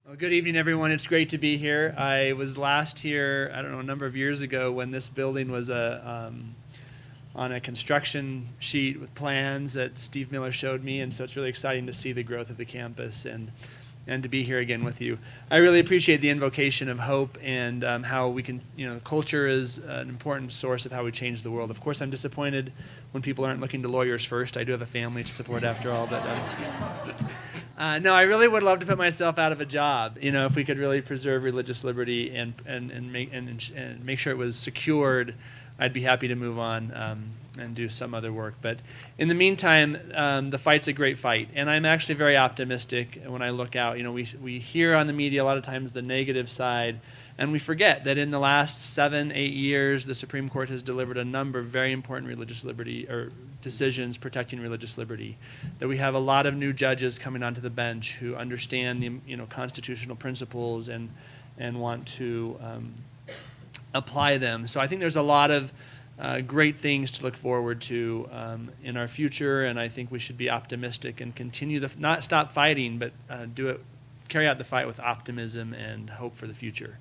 Well, good evening, everyone. It's great to be here. I was last here, I don't know, a number of years ago when this building was on a construction sheet with plans that Steve Miller showed me, and so it's really exciting to see the growth of the campus and to be here again with you. I really appreciate the invocation of hope and how we can, culture is an important source of how we change the world. Of course, I'm disappointed when people aren't looking to lawyers first. I do have a family to support after all, but no, I really would love to put myself out of a job. If we could really preserve religious liberty and make sure it was secured, I'd be happy to move on and do some other work. But in the meantime, the fight's a great fight, and I'm actually very optimistic when I look out. We hear on the media a lot of times the negative side, and we forget that in the last 7-8 years, the Supreme Court has delivered a number of very important religious liberty or decisions protecting religious liberty. That we have a lot of new judges coming onto the bench who understand the constitutional principles and want to apply them. So I think there's a lot of great things to look forward to in our future, and I think we should be optimistic and continue not stop fighting, but carry out the fight with optimism and hope for the future.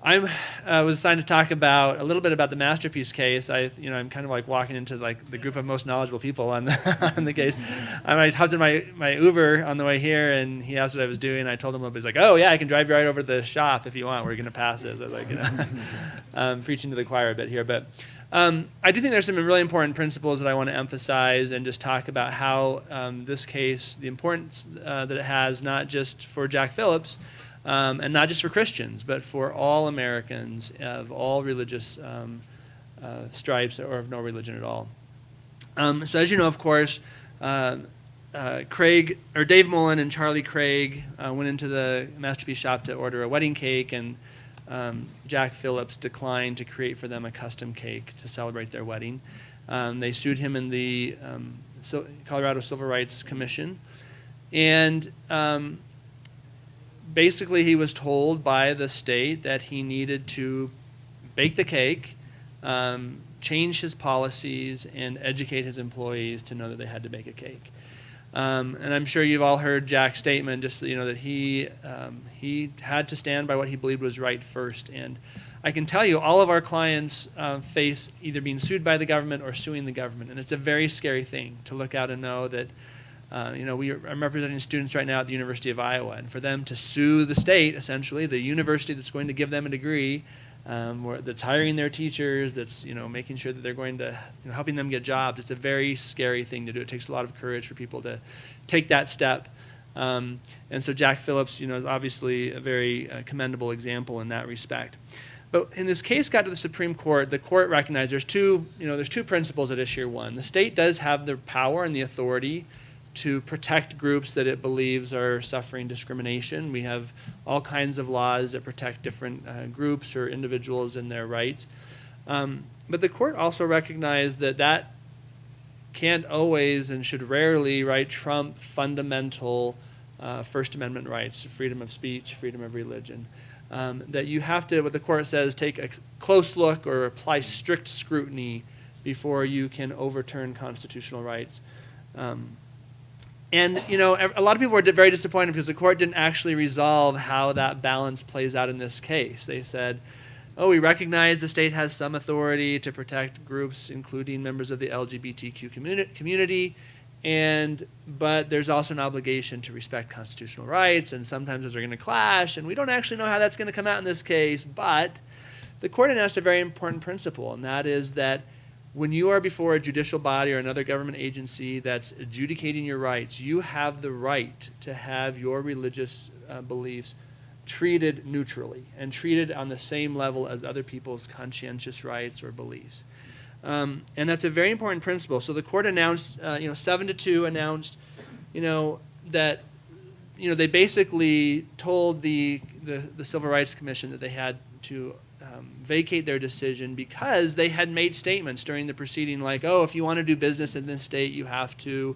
I was assigned to talk a little bit about the Masterpiece case. I'm kind of like walking into the group of most knowledgeable people on the case. I hopped in my Uber on the way here, and he asked what I was doing. I told him a little bit. He's like, "Oh yeah, I can drive you right over to the shop if you want. We're going to pass it." So I was like, preaching to the choir a bit here, but I do think there's some really important principles that I want to emphasize and just talk about how this case, the importance that it has, not just for Jack Phillips. And not just for Christians, but for all Americans of all religious stripes or of no religion at all. So as you know, of course, Dave Mullen and Charlie Craig went into the Masterpiece shop to order a wedding cake, and Jack Phillips declined to create for them a custom cake to celebrate their wedding. They sued him in the Colorado Civil Rights Commission, and basically, he was told by the state that he needed to bake the cake, change his policies, and educate his employees to know that they had to bake a cake. And I'm sure you've all heard Jack's statement, just that he had to stand by what he believed was right first. And I can tell you, all of our clients face either being sued by the government or suing the government, and it's a very scary thing to look out and know that. I'm representing students right now at the University of Iowa, and for them to sue the state, essentially, the university that's going to give them a degree, that's hiring their teachers, that's making sure that they're going to helping them get jobs. It's a very scary thing to do. It takes a lot of courage for people to take that step. And so Jack Phillips, is obviously a very commendable example in that respect. But in this case got to the Supreme Court, the court recognized there's two principles at issue. One, the state does have the power and the authority to protect groups that it believes are suffering discrimination. We have all kinds of laws that protect different groups or individuals and their rights. But the court also recognized that can't always and should rarely, trump fundamental First Amendment rights, freedom of speech, freedom of religion. That you have to, what the court says, take a close look or apply strict scrutiny before you can overturn constitutional rights. And, a lot of people were very disappointed because the court didn't actually resolve how that balance plays out in this case. They said, we recognize the state has some authority to protect groups, including members of the LGBTQ community, but there's also an obligation to respect constitutional rights, and sometimes those are going to clash, and we don't actually know how that's going to come out in this case. But the court announced a very important principle, and that is that when you are before a judicial body or another government agency that's adjudicating your rights, you have the right to have your religious beliefs treated neutrally and treated on the same level as other people's conscientious rights or beliefs. And that's a very important principle. So the court announced, 7-2 announced, that, they basically told the Civil Rights Commission that they had to vacate their decision because they had made statements during the proceeding like, if you want to do business in this state, you have to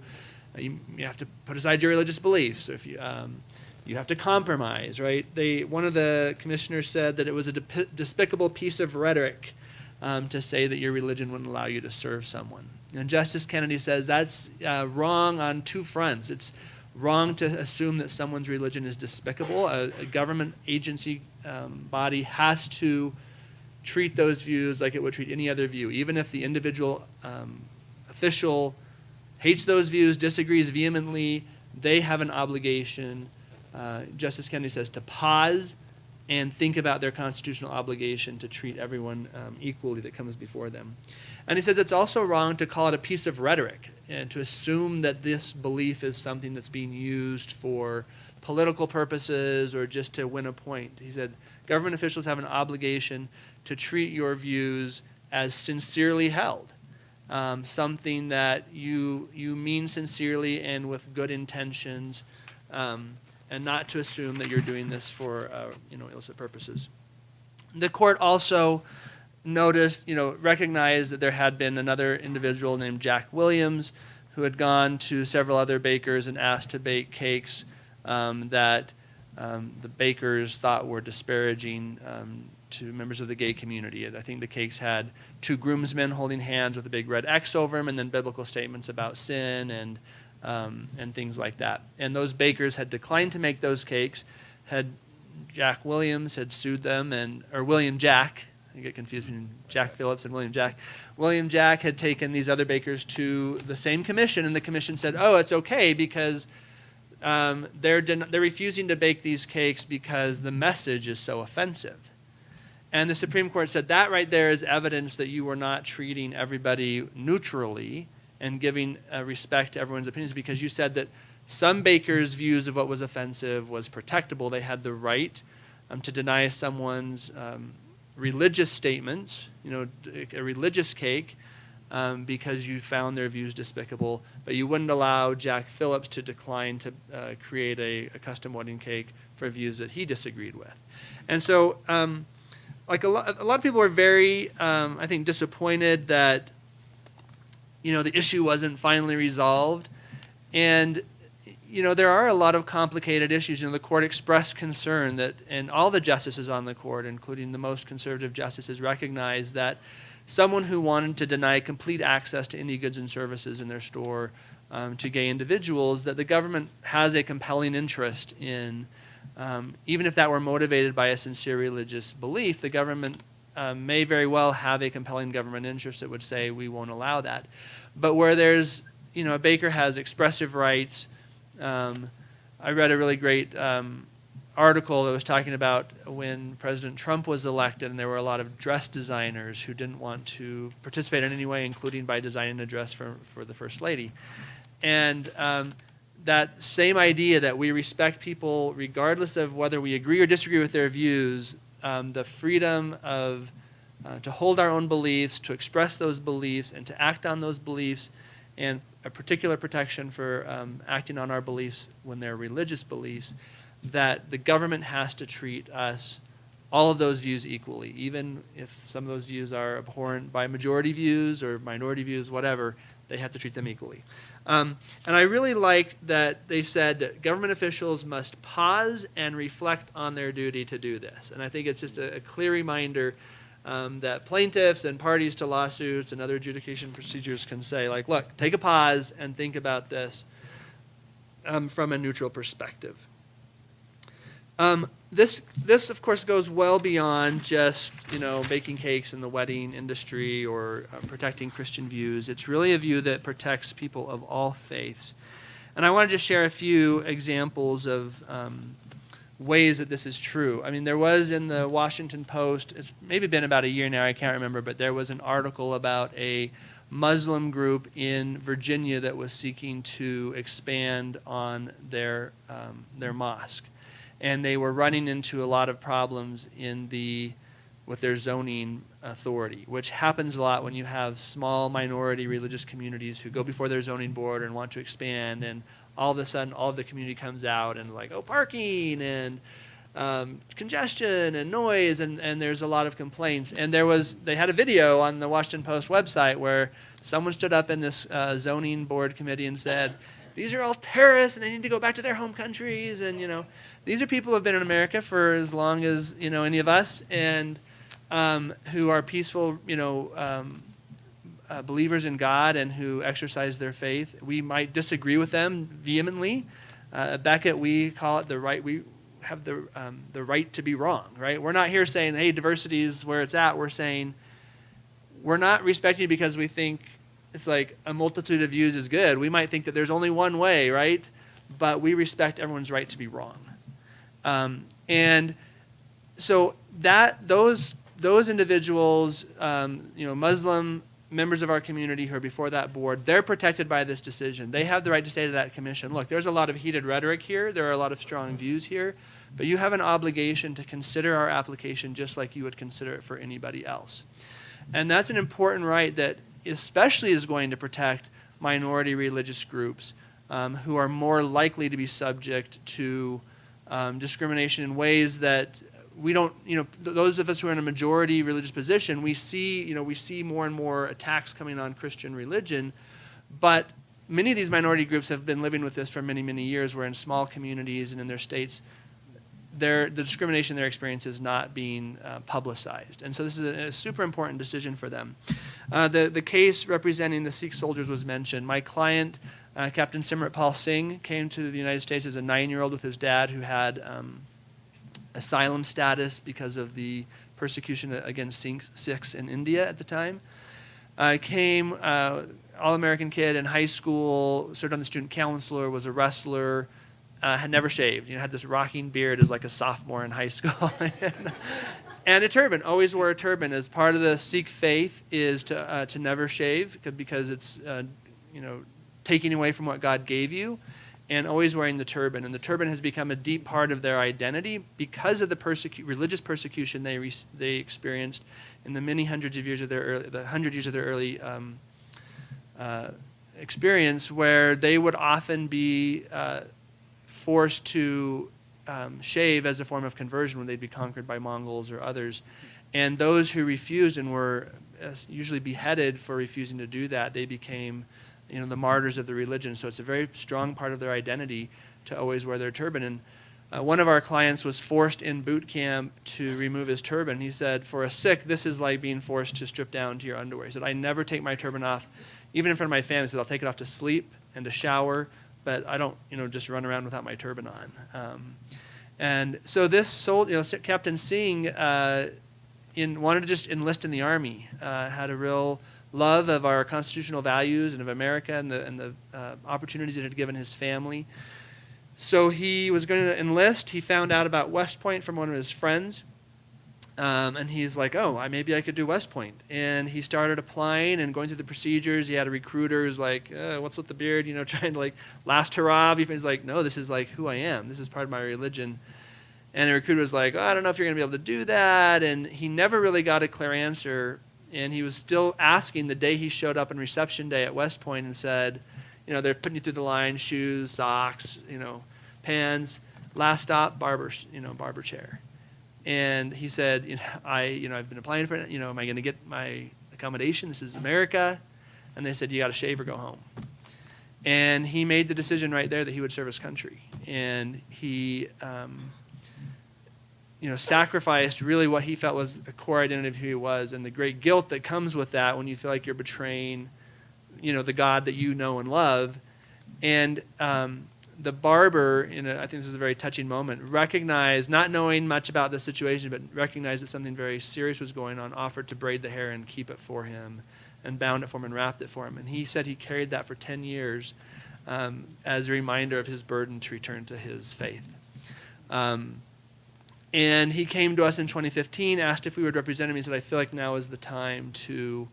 put aside your religious beliefs. Or if you have to compromise, right? One of the commissioners said that it was a despicable piece of rhetoric to say that your religion wouldn't allow you to serve someone. And Justice Kennedy says that's wrong on two fronts. It's wrong to assume that someone's religion is despicable. A government agency body has to treat those views like it would treat any other view. Even if the individual official hates those views, disagrees vehemently, they have an obligation, Justice Kennedy says, to pause and think about their constitutional obligation to treat everyone equally that comes before them. And he says it's also wrong to call it a piece of rhetoric and to assume that this belief is something that's being used for political purposes or just to win a point. He said government officials have an obligation to treat your views as sincerely held, something that you mean sincerely and with good intentions, and not to assume that you're doing this for illicit purposes. The court also recognized that there had been another individual named Jack Williams who had gone to several other bakers and asked to bake cakes that the bakers thought were disparaging to members of the gay community. I think the cakes had two groomsmen holding hands with a big red X over them and then biblical statements about sin and things like that. And those bakers had declined to make those cakes. Jack Williams had sued them, or William Jack, I get confused between Jack Phillips and William Jack. William Jack had taken these other bakers to the same commission, and the commission said, oh, it's okay because they're refusing to bake these cakes because the message is so offensive. And the Supreme Court said that right there is evidence that you were not treating everybody neutrally and giving respect to everyone's opinions, because you said that some bakers' views of what was offensive was protectable. They had the right to deny someone's religious statements, a religious cake, because you found their views despicable, but you wouldn't allow Jack Phillips to decline to create a custom wedding cake for views that he disagreed with. And so a lot of people were very, I think, disappointed that the issue wasn't finally resolved. And there are a lot of complicated issues. The court expressed concern that, and all the justices on the court, including the most conservative justices, recognized that someone who wanted to deny complete access to any goods and services in their store to gay individuals, that the government has a compelling interest in, even if that were motivated by a sincere religious belief, the government may very well have a compelling government interest that would say we won't allow that. But where there's, a baker has expressive rights. I read a really great article that was talking about when President Trump was elected, and there were a lot of dress designers who didn't want to participate in any way, including by designing a dress for the First Lady. And that same idea that we respect people regardless of whether we agree or disagree with their views, the freedom of to hold our own beliefs, to express those beliefs, and to act on those beliefs, and a particular protection for acting on our beliefs when they're religious beliefs, that the government has to treat us, all of those views, equally, even if some of those views are abhorrent by majority views or minority views, whatever, they have to treat them equally. And I really liked that they said that government officials must pause and reflect on their duty to do this. And I think it's just a clear reminder that plaintiffs and parties to lawsuits and other adjudication procedures can say, look, take a pause and think about this from a neutral perspective. This, of course, goes well beyond just, baking cakes in the wedding industry or protecting Christian views. It's really a view that protects people of all faiths. And I want to just share a few examples of ways that this is true. I mean, there was in the Washington Post, it's maybe been about a year now, I can't remember, but there was an article about a Muslim group in Virginia that was seeking to expand on their mosque. And they were running into a lot of problems with their zoning authority, which happens a lot when you have small minority religious communities who go before their zoning board and want to expand, and all of a sudden all of the community comes out and parking and congestion and noise, and there's a lot of complaints. And they had a video on the Washington Post website where someone stood up in this zoning board committee and said, these are all terrorists and they need to go back to their home countries. And, these are people who have been in America for as long as, any of us, and who are peaceful, believers in God and who exercise their faith. We might disagree with them vehemently, At Beckett, we call it the right. We have the right to be wrong. Right? We're not here saying, "Hey, diversity is where it's at." We're saying we're not respecting you because we think it's like a multitude of views is good. We might think that there's only one way, right? But we respect everyone's right to be wrong. And so those individuals, Muslim members of our community who are before that board, they're protected by this decision. They have the right to say to that commission, look, there's a lot of heated rhetoric here. There are a lot of strong views here. But you have an obligation to consider our application just like you would consider it for anybody else. And that's an important right that especially is going to protect minority religious groups who are more likely to be subject to discrimination in ways that we don't, those of us who are in a majority religious position, we see more and more attacks coming on Christian religion, but many of these minority groups have been living with this for many, many years, where in small communities and in their states, the discrimination they're experiencing is not being publicized. And so this is a super important decision for them. The case representing the Sikh soldiers was mentioned. My client, Captain Simrat Pal Singh, came to the United States as a 9-year-old with his dad who had asylum status because of the persecution against Sikhs in India at the time. Came, all-American kid in high school, served on the student counselor, was a wrestler, had never shaved. Had this rocking beard as like a sophomore in high school. And a turban, always wore a turban. As part of the Sikh faith is to never shave because it's, taking away from what God gave you, and always wearing the turban. And the turban has become a deep part of their identity because of the religious persecution they experienced in the many hundreds of years of their early experience, where they would often be forced to shave as a form of conversion when they'd be conquered by Mongols or others. And those who refused and were usually beheaded for refusing to do that, they became the martyrs of the religion. So it's a very strong part of their identity to always wear their turban. And one of our clients was forced in boot camp to remove his turban. He said, for a Sikh, this is like being forced to strip down to your underwear. He said, I never take my turban off, even in front of my family. He said, I'll take it off to sleep and to shower, but I don't, just run around without my turban on. And so this soldier, Captain Singh, wanted to just enlist in the Army, had a real love of our constitutional values and of America and the opportunities it had given his family. So he was going to enlist. He found out about West Point from one of his friends. And he's like, maybe I could do West Point. And he started applying and going through the procedures. He had a recruiter who's like, what's with the beard? Trying to last hurrah. He's like, no, this is who I am. This is part of my religion. And the recruiter was like, I don't know if you're going to be able to do that. And he never really got a clear answer. And he was still asking the day he showed up on reception day at West Point and said, they're putting you through the line, shoes, socks, pants, last stop, barber chair. And he said, I've been applying for it. Am I going to get my accommodation? This is America. And they said, you got to shave or go home. And he made the decision right there that he would serve his country. And he, sacrificed really what he felt was a core identity of who he was, and the great guilt that comes with that when you feel like you're betraying, the God that you know and love. And the barber, I think this was a very touching moment, recognized, not knowing much about the situation, but recognized that something very serious was going on, offered to braid the hair and keep it for him, and bound it for him and wrapped it for him. And he said he carried that for 10 years as a reminder of his burden to return to his faith. And he came to us in 2015, asked if we would represent him. He said, I feel like now is the time to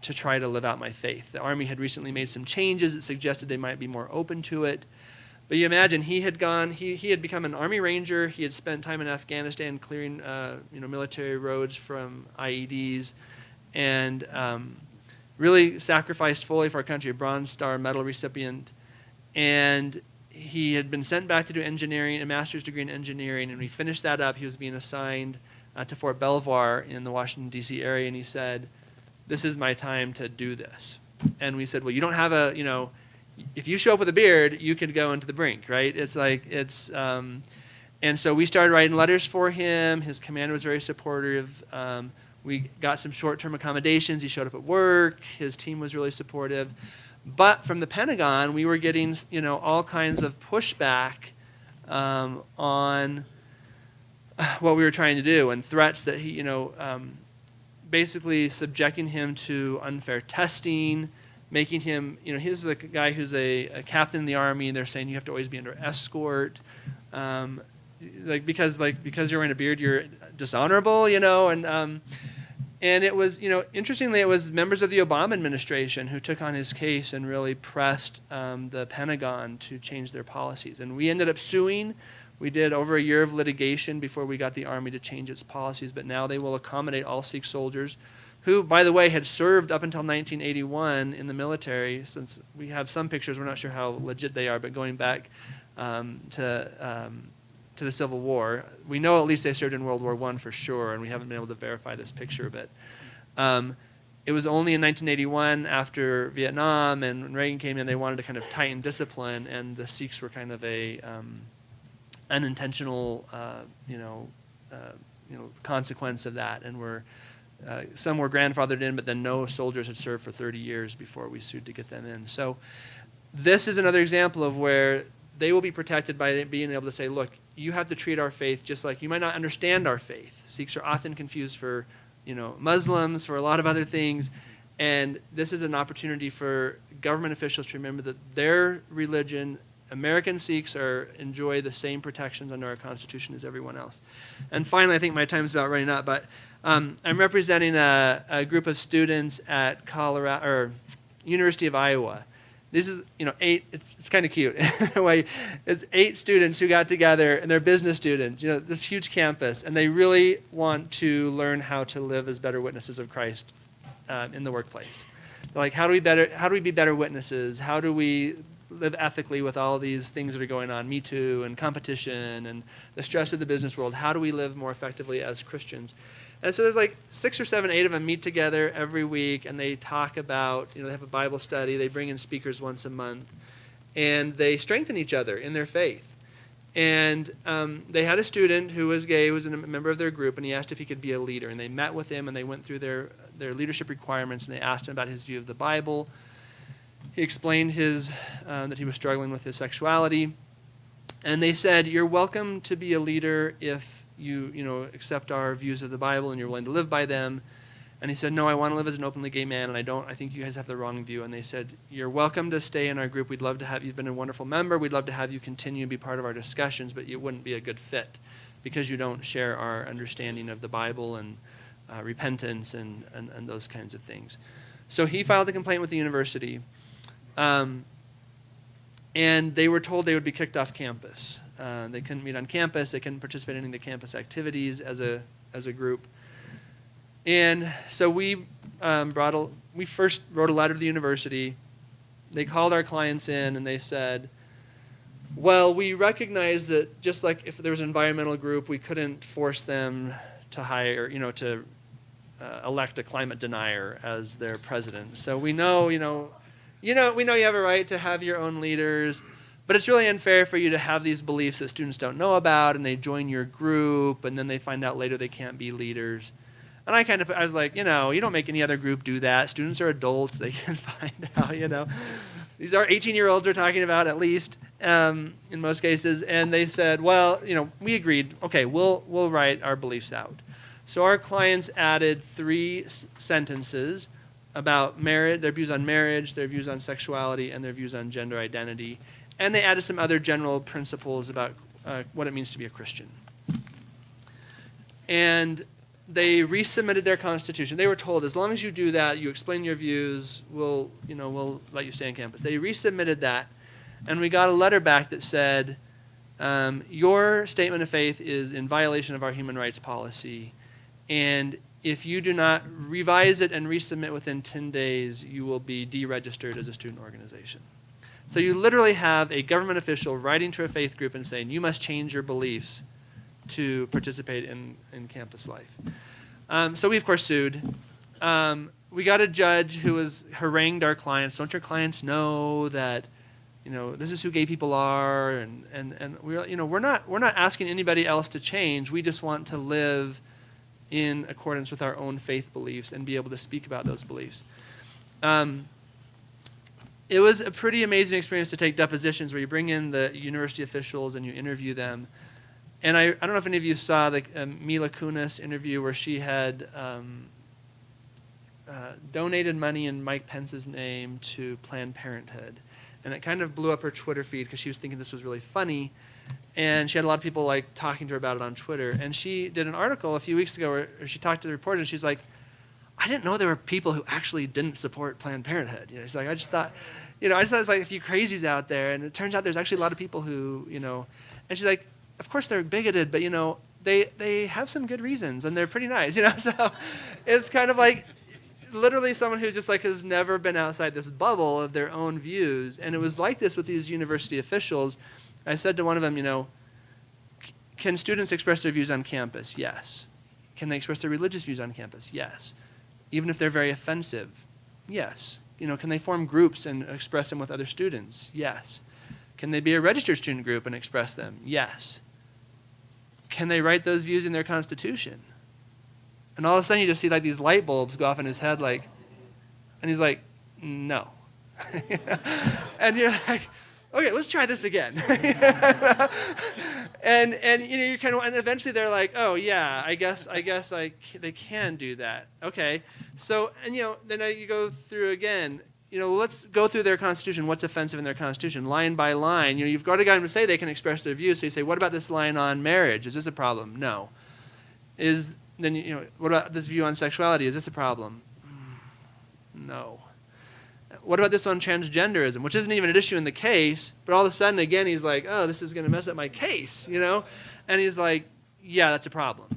try to live out my faith. The Army had recently made some changes that suggested they might be more open to it. But you imagine, he had become an Army Ranger. He had spent time in Afghanistan clearing military roads from IEDs, and really sacrificed fully for our country, a Bronze Star Medal recipient. And he had been sent back to do engineering, a master's degree in engineering, and when he finished that up, he was being assigned to Fort Belvoir in the Washington, D.C. area, and he said, this is my time to do this. And we said, well, you don't have if you show up with a beard, you could go into the brink, right? And so we started writing letters for him. His commander was very supportive. We got some short-term accommodations. He showed up at work. His team was really supportive. But from the Pentagon, we were getting, all kinds of pushback on what we were trying to do, and threats that he, basically subjecting him to unfair testing, making him, he's the guy who's a captain in the Army, and they're saying you have to always be under escort, because you're wearing a beard, you're dishonorable, and it was, interestingly, it was members of the Obama administration who took on his case and really pressed the Pentagon to change their policies. And we ended up suing. We did over a year of litigation before we got the Army to change its policies, but now they will accommodate all Sikh soldiers who, by the way, had served up until 1981 in the military. Since we have some pictures, we're not sure how legit they are, but going back to the Civil War. We know at least they served in World War I for sure, and we haven't been able to verify this picture, but it was only in 1981 after Vietnam and when Reagan came in, they wanted to kind of tighten discipline, and the Sikhs were kind of a unintentional consequence of that, and some were grandfathered in, but then no soldiers had served for 30 years before we sued to get them in. So this is another example of where they will be protected by being able to say, look, you have to treat our faith just like you might not understand our faith. Sikhs are often confused for, Muslims, for a lot of other things. And this is an opportunity for government officials to remember that their religion, American Sikhs, enjoy the same protections under our Constitution as everyone else. And finally, I think my time's about running out, but I'm representing a group of students at University of Iowa. This is, 8, it's kind of cute. It's 8 students who got together, and they're business students, this huge campus, and they really want to learn how to live as better witnesses of Christ in the workplace. They're like, how do we be better witnesses? How do we live ethically with all these things that are going on, Me Too and competition and the stress of the business world? How do we live more effectively as Christians? And so there's 6 or 7, 8 of them meet together every week, and they talk about, they have a Bible study, they bring in speakers once a month, and they strengthen each other in their faith. And they had a student who was gay, who was a member of their group, and he asked if he could be a leader. And they met with him, and they went through their leadership requirements, and they asked him about his view of the Bible. He explained that he was struggling with his sexuality. And they said, you're welcome to be a leader if you accept our views of the Bible and you're willing to live by them. And he said, no, I want to live as an openly gay man, and I think you guys have the wrong view. And they said, you're welcome to stay in our group. We'd love to have, you've been a wonderful member. We'd love to have you continue to be part of our discussions, but you wouldn't be a good fit because you don't share our understanding of the Bible and repentance and those kinds of things. So he filed a complaint with the university, and they were told they would be kicked off campus. They couldn't meet on campus. They couldn't participate in any of the campus activities as a group. And so we first wrote a letter to the university. They called our clients in, and they said, well, we recognize that just like if there was an environmental group, we couldn't force them to hire, to elect a climate denier as their president. So we know, we know you have a right to have your own leaders, but it's really unfair for you to have these beliefs that students don't know about, and they join your group, and then they find out later they can't be leaders. And I was like, you don't make any other group do that. Students are adults. They can find out, These are 18-year-olds we're talking about, at least, in most cases. And they said, well, we agreed. Okay, we'll write our beliefs out. So our clients added 3 sentences about marriage, their views on marriage, their views on sexuality, and their views on gender identity. And they added some other general principles about what it means to be a Christian. And they resubmitted their constitution. They were told, as long as you do that, you explain your views, we'll let you stay on campus. They resubmitted that, and we got a letter back that said, your statement of faith is in violation of our human rights policy, and if you do not revise it and resubmit within 10 days, you will be deregistered as a student organization. So you literally have a government official writing to a faith group and saying, you must change your beliefs to participate in campus life. So we, of course, sued. We got a judge who harangued our clients. Don't your clients know that, this is who gay people are? And we're not asking anybody else to change. We just want to live in accordance with our own faith beliefs and be able to speak about those beliefs. it was a pretty amazing experience to take depositions where you bring in the university officials and you interview them. And I don't know if any of you saw the Mila Kunis interview where she had donated money in Mike Pence's name to Planned Parenthood. And it kind of blew up her Twitter feed because she was thinking this was really funny. And she had a lot of people like talking to her about it on Twitter. And she did an article a few weeks ago where she talked to the reporter and she's like, I didn't know there were people who actually didn't support Planned Parenthood. She's like, I just thought it was like a few crazies out there. And it turns out there's actually a lot of people who, and she's like, of course they're bigoted, but they have some good reasons and they're pretty nice, So it's kind of like literally someone who just like has never been outside this bubble of their own views. And it was like this with these university officials. I said to one of them, can students express their views on campus? Yes. Can they express their religious views on campus? Yes. Even if they're very offensive? Yes. Can they form groups and express them with other students? Yes. Can they be a registered student group and express them? Yes. Can they write those views in their constitution? And all of a sudden you just see like these light bulbs go off in his head and he's like, no. And you're like, okay, let's try this again. and you kind of, and eventually they're like, oh yeah, I guess they can do that. Okay, so and then you go through again. Let's go through their constitution. What's offensive in their constitution, line by line? You've got to get them to say they can express their views. So you say, what about this line on marriage? Is this a problem? No. What about this view on sexuality? Is this a problem? No. What about this on transgenderism, which isn't even an issue in the case, but all of a sudden, again, he's like, oh, this is going to mess up my case, And he's like, yeah, that's a problem.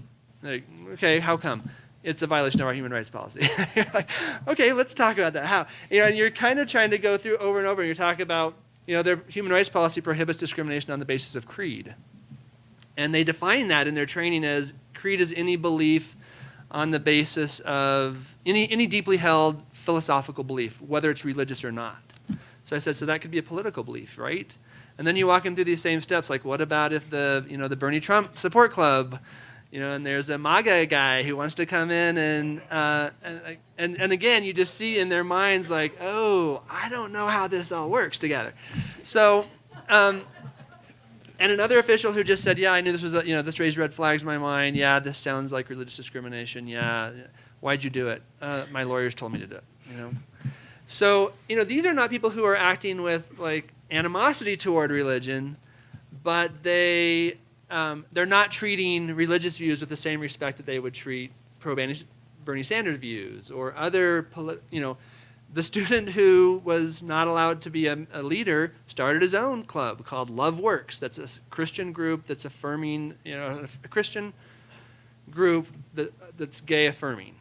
Like, okay, how come? It's a violation of our human rights policy. You're like, okay, let's talk about that. How? And you're kind of trying to go through over and over, and you're talking about, their human rights policy prohibits discrimination on the basis of creed. And they define that in their training as creed is any belief on the basis of any deeply held philosophical belief, whether it's religious or not. So I said, so that could be a political belief, right? And then you walk him through these same steps, like what about if the Bernie Trump support club, and there's a MAGA guy who wants to come in and again, you just see in their minds like, oh, I don't know how this all works together. So, and another official who just said, yeah, I knew this was, this raised red flags in my mind. Yeah, this sounds like religious discrimination. Yeah, why'd you do it? My lawyers told me to do it, So, these are not people who are acting with like animosity toward religion, but they're not treating religious views with the same respect that they would treat pro-Bernie Sanders views or other, the student who was not allowed to be a leader started his own club called Love Works. That's a Christian group that's affirming, a Christian group that's gay affirming.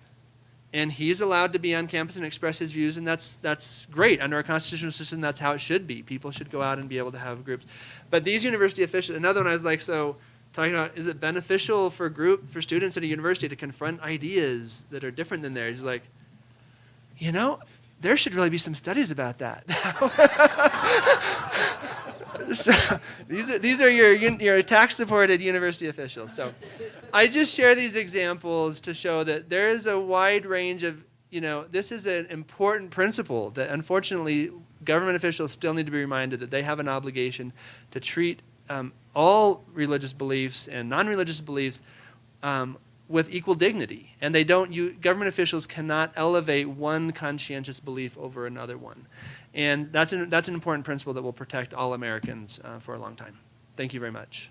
And he's allowed to be on campus and express his views, and that's great. Under our constitutional system, that's how it should be. People should go out and be able to have groups. But these university officials, another one I was like, so talking about, is it beneficial for students at a university to confront ideas that are different than theirs? He's like, there should really be some studies about that. So these are your tax-supported university officials. So I just share these examples to show that there is a wide range of, this is an important principle that unfortunately government officials still need to be reminded that they have an obligation to treat all religious beliefs and non-religious beliefs with equal dignity. And government officials cannot elevate one conscientious belief over another one. And that's an important principle that will protect all Americans for a long time. Thank you very much.